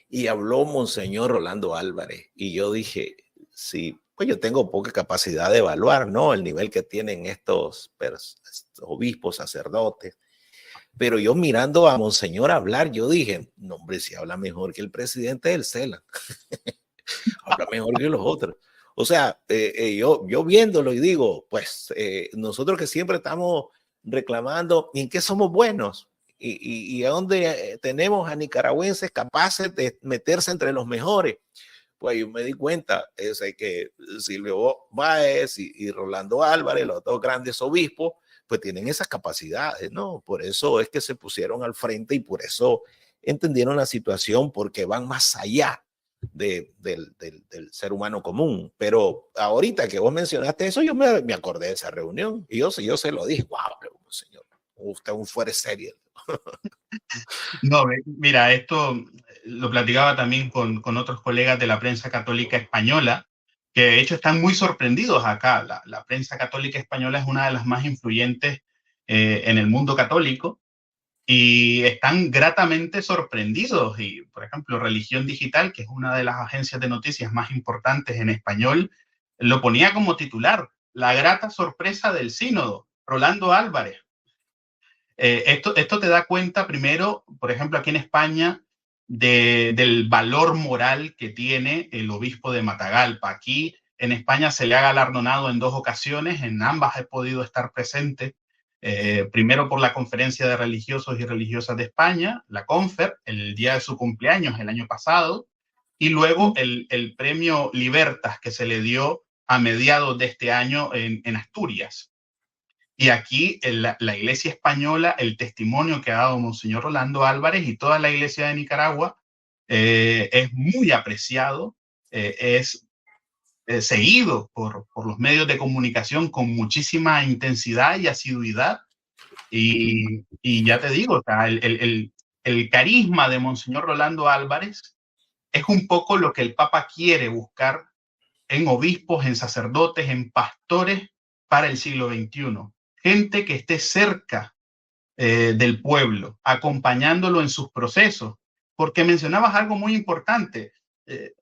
Y habló Monseñor Rolando Álvarez. Y yo dije, sí, pues yo tengo poca capacidad de evaluar, ¿no? El nivel que tienen estos obispos, sacerdotes. Pero yo mirando a Monseñor hablar, yo dije, no, hombre, si habla mejor que el presidente del CELAM. Habla mejor que los otros. O sea, yo viéndolo y digo, pues nosotros que siempre estamos reclamando en qué somos buenos y a dónde tenemos a nicaragüenses capaces de meterse entre los mejores, pues yo me di cuenta que Silvio Báez y Rolando Álvarez, los dos grandes obispos, pues tienen esas capacidades, ¿no? Por eso es que se pusieron al frente y por eso entendieron la situación, porque van más allá del ser humano común. Pero ahorita que vos mencionaste eso, yo me acordé de esa reunión y yo se lo dije, wow, señor, usted es un fuera de serie. No, mira, esto lo platicaba también con otros colegas de la prensa católica española, que de hecho están muy sorprendidos acá. La prensa católica española es una de las más influyentes en el mundo católico. y están gratamente sorprendidos. Y, por ejemplo, Religión Digital, que es una de las agencias de noticias más importantes en español, lo ponía como titular: la grata sorpresa del sínodo, Rolando Álvarez. Esto te da cuenta, primero, por ejemplo, aquí en España, del valor moral que tiene el obispo de Matagalpa. Aquí en España se le ha galardonado en 2 ocasiones, en ambas he podido estar presente. Primero por la Conferencia de Religiosos y Religiosas de España, la CONFER, el día de su cumpleaños el año pasado, y luego el premio Libertas que se le dio a mediados de este año en Asturias. Y aquí la Iglesia española, el testimonio que ha dado Monseñor Rolando Álvarez y toda la Iglesia de Nicaragua es muy apreciado, es seguido por los medios de comunicación con muchísima intensidad y asiduidad. Y ya te digo, o sea, el carisma de Monseñor Rolando Álvarez es un poco lo que el Papa quiere buscar en obispos, en sacerdotes, en pastores para el siglo XXI. Gente que esté cerca del pueblo, acompañándolo en sus procesos. Porque mencionabas algo muy importante.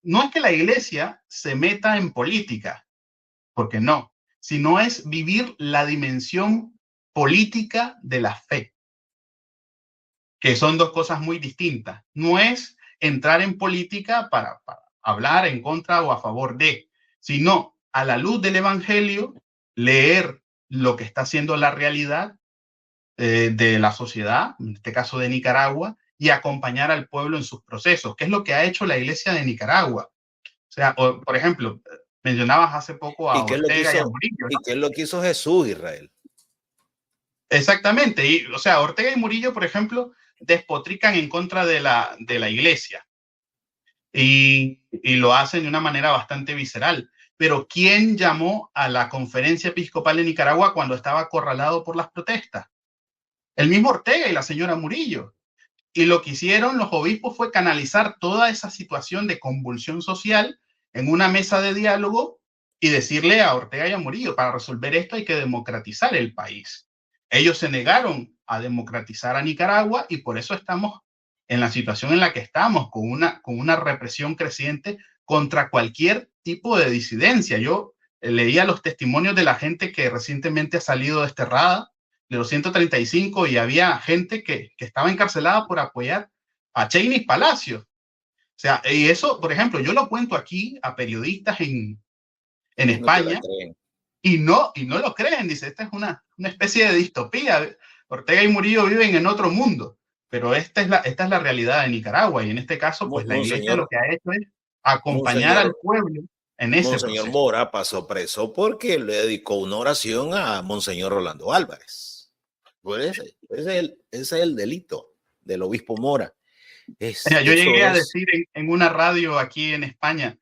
No es que la iglesia se meta en política, porque no, sino es vivir la dimensión política de la fe, que son 2 cosas muy distintas. No es entrar en política para hablar en contra o a favor de, sino a la luz del Evangelio, leer lo que está haciendo la realidad de la sociedad, en este caso de Nicaragua, y acompañar al pueblo en sus procesos, que es lo que ha hecho la Iglesia de Nicaragua. O sea, por ejemplo, mencionabas hace poco a Ortega y a Murillo, ¿no? ¿Y qué es lo que hizo Jesús, Israel? Exactamente. Y, o sea, Ortega y Murillo, por ejemplo, despotrican en contra de la Iglesia y lo hacen de una manera bastante visceral. Pero ¿quién llamó a la Conferencia Episcopal de Nicaragua cuando estaba acorralado por las protestas? El mismo Ortega y la señora Murillo. Y lo que hicieron los obispos fue canalizar toda esa situación de convulsión social en una mesa de diálogo y decirle a Ortega y a Murillo: para resolver esto hay que democratizar el país. Ellos se negaron a democratizar a Nicaragua y por eso estamos en la situación en la que estamos, con una represión creciente contra cualquier tipo de disidencia. Yo leía los testimonios de la gente que recientemente ha salido desterrada de los 135 y había gente que estaba encarcelada por apoyar a Chainis Palacio. O sea, y eso, por ejemplo, yo lo cuento aquí a periodistas en España y no lo creen. Dice, esta es una especie de distopía. Ortega y Murillo viven en otro mundo, pero esta es la realidad de Nicaragua y en este caso, pues la Iglesia lo que ha hecho es acompañar al pueblo en ese proceso. Monseñor Mora pasó preso porque le dedicó una oración a Monseñor Rolando Álvarez. Pues ese es el delito del obispo Mora. Yo llegué a decir en una radio aquí en España: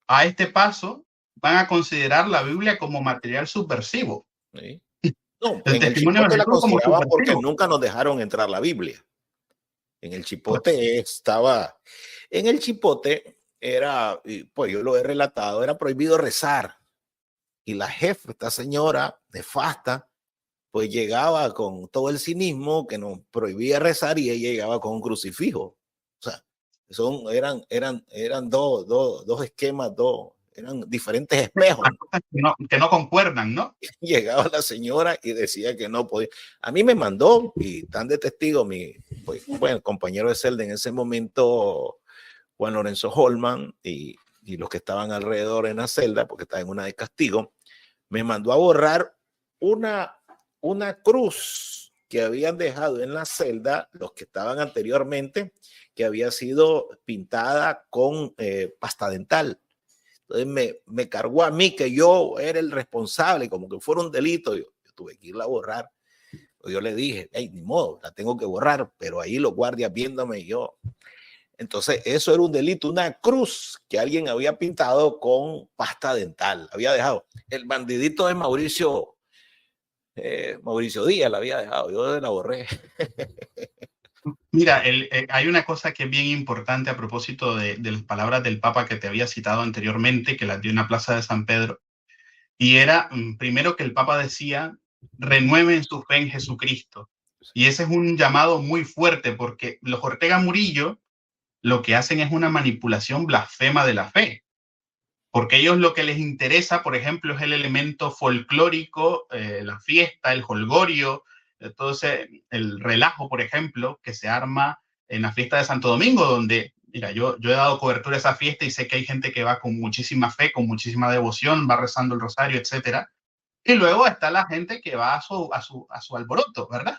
a este paso van a considerar la Biblia como material subversivo. ¿Sí? No, en el Chipote la consideraba porque nunca nos dejaron entrar la Biblia. En el Chipote en el Chipote era, pues yo lo he relatado, era prohibido rezar. Y la jefa, esta señora nefasta, pues llegaba con todo el cinismo que nos prohibía rezar y ella llegaba con un crucifijo. O sea, eran dos esquemas, eran diferentes espejos. Que no concuerdan, ¿no? Llegaba la señora y decía que no podía. A mí me mandó, y están de testigo, el compañero de celda en ese momento, Juan Lorenzo Holman, y los que estaban alrededor en la celda, porque estaba en una de castigo, me mandó a borrar una cruz que habían dejado en la celda los que estaban anteriormente, que había sido pintada con pasta dental. Entonces me cargó a mí que yo era el responsable, como que fuera un delito. Yo tuve que irla a borrar. Yo le dije, hey, ni modo, la tengo que borrar, pero ahí los guardias viéndome y yo. Entonces eso era un delito, una cruz que alguien había pintado con pasta dental. Había dejado. El bandidito de Mauricio Díaz la había dejado, yo la borré. Mira, hay una cosa que es bien importante a propósito de las palabras del Papa que te había citado anteriormente, que las dio en la Plaza de San Pedro, y era primero que el Papa decía: renueven su fe en Jesucristo. Y ese es un llamado muy fuerte porque los Ortega Murillo lo que hacen es una manipulación blasfema de la fe. Porque ellos lo que les interesa, por ejemplo, es el elemento folclórico, la fiesta, el jolgorio, entonces el relajo, por ejemplo, que se arma en la fiesta de Santo Domingo, donde, mira, yo he dado cobertura a esa fiesta y sé que hay gente que va con muchísima fe, con muchísima devoción, va rezando el rosario, etcétera. Y luego está la gente que va a su alboroto, ¿verdad?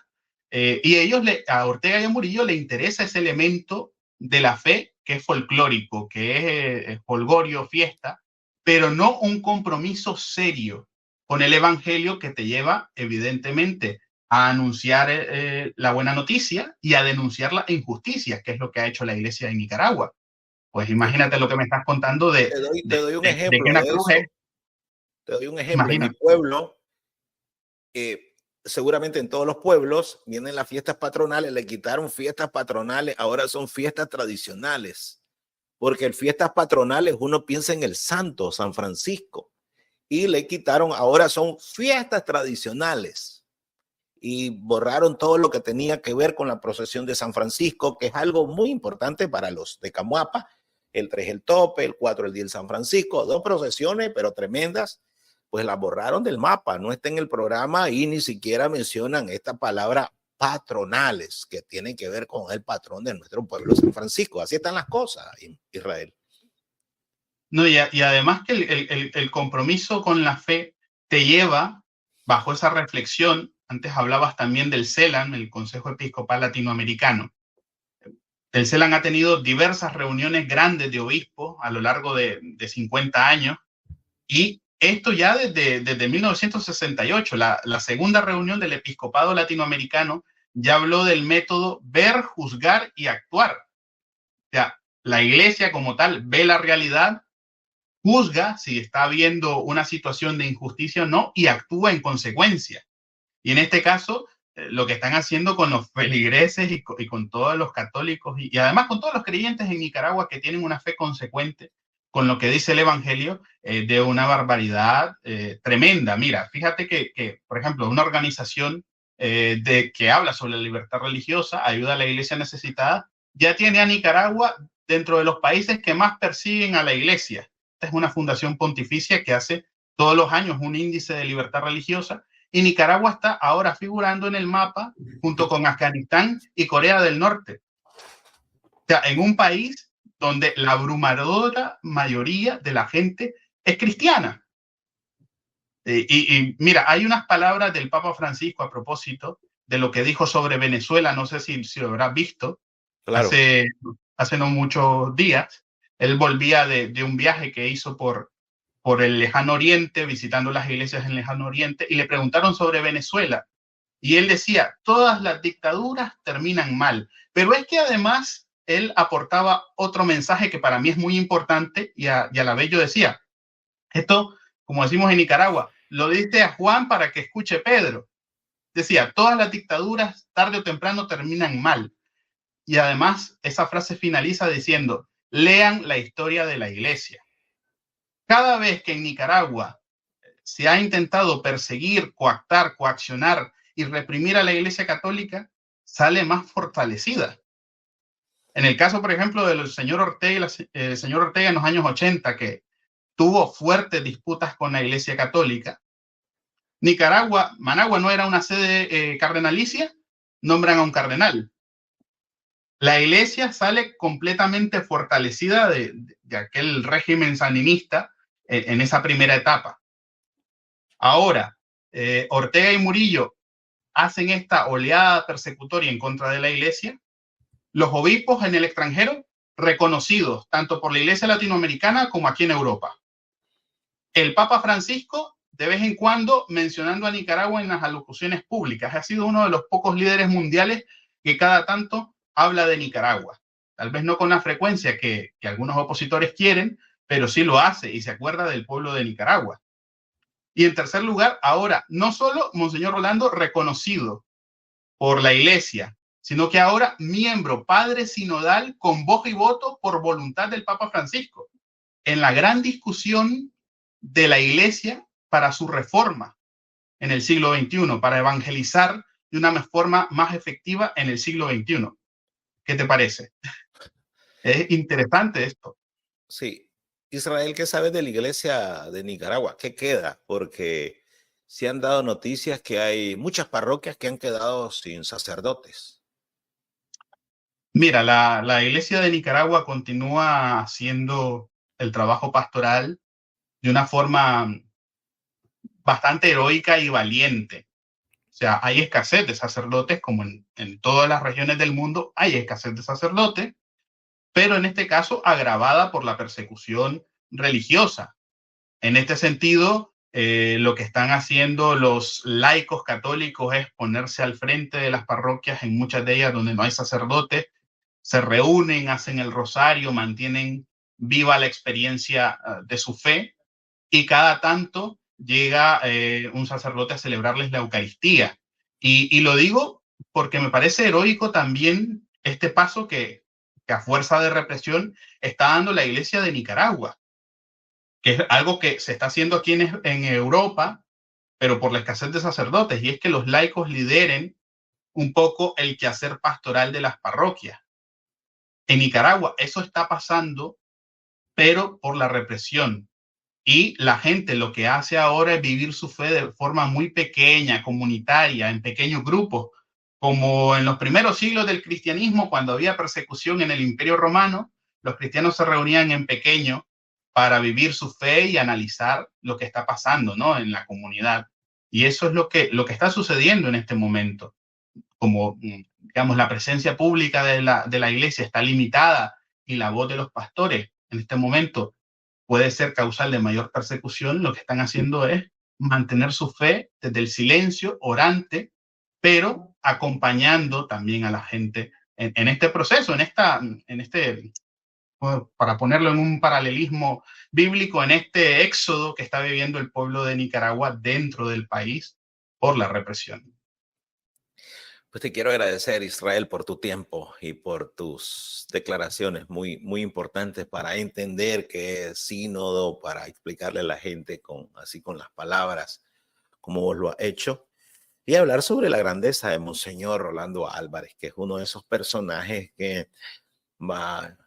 Y a Ortega y a Murillo le interesa ese elemento de la fe que es folclórico, que es jolgorio, fiesta, pero no un compromiso serio con el evangelio que te lleva, evidentemente, a anunciar la buena noticia y a denunciar las injusticias, que es lo que ha hecho la iglesia de Nicaragua. Pues imagínate lo que me estás contando Te doy un ejemplo de eso. Te doy un ejemplo. En mi pueblo, seguramente en todos los pueblos vienen las fiestas patronales, le quitaron fiestas patronales, ahora son fiestas tradicionales, porque en fiestas patronales uno piensa en el santo, San Francisco, y le quitaron, ahora son fiestas tradicionales, y borraron todo lo que tenía que ver con la procesión de San Francisco, que es algo muy importante para los de Camuapa. El 3 el tope, el 4 el día del San Francisco, 2 procesiones, pero tremendas, pues la borraron del mapa, no está en el programa y ni siquiera mencionan esta palabra patronales, que tienen que ver con el patrón de nuestro pueblo, San Francisco. Así están las cosas, Israel. No, y además que el compromiso con la fe te lleva, bajo esa reflexión, antes hablabas también del CELAN, el Consejo Episcopal Latinoamericano. El CELAN ha tenido diversas reuniones grandes de obispos a lo largo de 50 años, y esto ya desde 1968, la segunda reunión del episcopado latinoamericano ya habló del método ver, juzgar y actuar. O sea, la iglesia como tal ve la realidad, juzga si está habiendo una situación de injusticia o no y actúa en consecuencia. Y en este caso, lo que están haciendo con los feligreses y con todos los católicos y además con todos los creyentes en Nicaragua que tienen una fe consecuente con lo que dice el Evangelio, de una barbaridad tremenda. Mira, fíjate que, por ejemplo, una organización que habla sobre la libertad religiosa, ayuda a la iglesia necesitada, ya tiene a Nicaragua dentro de los países que más persiguen a la iglesia. Esta es una fundación pontificia que hace todos los años un índice de libertad religiosa, y Nicaragua está ahora figurando en el mapa junto con Afganistán y Corea del Norte. O sea, en un país donde la abrumadora mayoría de la gente es cristiana. Y mira, hay unas palabras del Papa Francisco a propósito de lo que dijo sobre Venezuela, no sé si lo habrás visto, claro. Hace no muchos días. Él volvía de un viaje que hizo por el lejano oriente, visitando las iglesias en el lejano oriente, y le preguntaron sobre Venezuela. Y él decía, todas las dictaduras terminan mal. Pero es que además él aportaba otro mensaje que para mí es muy importante, y a la vez yo decía, esto, como decimos en Nicaragua, lo dice a Juan para que escuche Pedro. Decía, todas las dictaduras tarde o temprano terminan mal. Y además esa frase finaliza diciendo, lean la historia de la iglesia. Cada vez que en Nicaragua se ha intentado perseguir, coactar, coaccionar y reprimir a la iglesia católica, sale más fortalecida. En el caso, por ejemplo, del señor Ortega, el señor Ortega en los años 80, que tuvo fuertes disputas con la iglesia católica, Nicaragua, Managua no era una sede cardenalicia, nombran a un cardenal. La iglesia sale completamente fortalecida de aquel régimen sandinista en esa primera etapa. Ahora, Ortega y Murillo hacen esta oleada persecutoria en contra de la iglesia. Los obispos en el extranjero reconocidos tanto por la iglesia latinoamericana como aquí en Europa. El Papa Francisco, de vez en cuando, mencionando a Nicaragua en las alocuciones públicas. Ha sido uno de los pocos líderes mundiales que cada tanto habla de Nicaragua. Tal vez no con la frecuencia que algunos opositores quieren, pero sí lo hace y se acuerda del pueblo de Nicaragua. Y en tercer lugar, ahora, no solo Monseñor Rolando reconocido por la iglesia, sino que ahora miembro, padre sinodal con voz y voto por voluntad del Papa Francisco, en la gran discusión de la iglesia para su reforma en el siglo XXI, para evangelizar de una forma más efectiva en el siglo XXI. ¿Qué te parece? Es interesante esto. Sí. Israel, ¿qué sabes de la iglesia de Nicaragua? ¿Qué queda? Porque se han dado noticias que hay muchas parroquias que han quedado sin sacerdotes. Mira, la iglesia de Nicaragua continúa haciendo el trabajo pastoral de una forma bastante heroica y valiente. O sea, hay escasez de sacerdotes, como en todas las regiones del mundo hay escasez de sacerdotes, pero en este caso agravada por la persecución religiosa. En este sentido, lo que están haciendo los laicos católicos es ponerse al frente de las parroquias, en muchas de ellas donde no hay sacerdotes, se reúnen, hacen el rosario, mantienen viva la experiencia de su fe, y cada tanto llega un sacerdote a celebrarles la Eucaristía. Y lo digo porque me parece heroico también este paso que a fuerza de represión está dando la iglesia de Nicaragua, que es algo que se está haciendo aquí en Europa, pero por la escasez de sacerdotes, y es que los laicos lideren un poco el quehacer pastoral de las parroquias. En Nicaragua eso está pasando, pero por la represión. Y la gente lo que hace ahora es vivir su fe de forma muy pequeña, comunitaria, en pequeños grupos, como en los primeros siglos del cristianismo, cuando había persecución en el Imperio Romano, los cristianos se reunían en pequeño para vivir su fe y analizar lo que está pasando, ¿no?, en la comunidad. Y eso es lo que está sucediendo en este momento. Como, digamos, la presencia pública de la iglesia está limitada y la voz de los pastores en este momento puede ser causal de mayor persecución, lo que están haciendo es mantener su fe desde el silencio, orante, pero acompañando también a la gente en este proceso, para ponerlo en un paralelismo bíblico, en este éxodo que está viviendo el pueblo de Nicaragua dentro del país por la represión. Pues te quiero agradecer, Israel, por tu tiempo y por tus declaraciones muy, muy importantes para entender qué es sínodo, para explicarle a la gente así con las palabras, como vos lo has hecho, y hablar sobre la grandeza de Monseñor Rolando Álvarez, que es uno de esos personajes que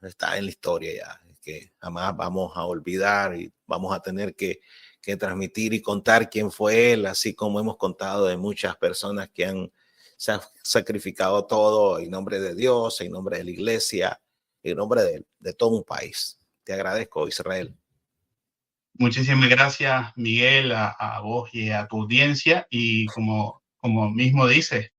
está en la historia ya, que jamás vamos a olvidar y vamos a tener que transmitir y contar quién fue él, así como hemos contado de muchas personas que se han sacrificado todo en nombre de Dios, en nombre de la iglesia, en nombre de todo un país. Te agradezco, Israel. Muchísimas gracias, Miguel, a vos y a tu audiencia. Y como mismo dices,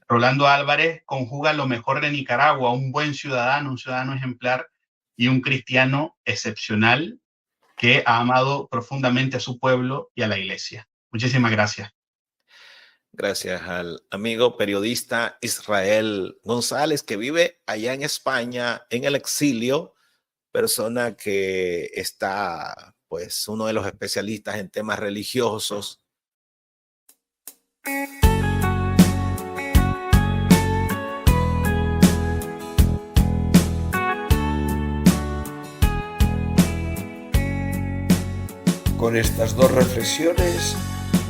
Rolando Álvarez conjuga lo mejor de Nicaragua, un buen ciudadano, un ciudadano ejemplar y un cristiano excepcional que ha amado profundamente a su pueblo y a la iglesia. Muchísimas gracias. Gracias al amigo periodista Israel González, que vive allá en España, en el exilio, persona que está, pues, uno de los especialistas en temas religiosos. Con estas dos reflexiones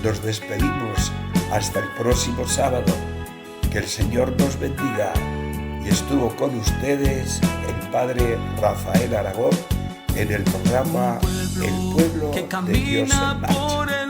nos despedimos hasta el próximo sábado. Que el Señor nos bendiga. Y estuvo con ustedes el Padre Rafael Aragón en el programa El Pueblo de Dios en Marcha.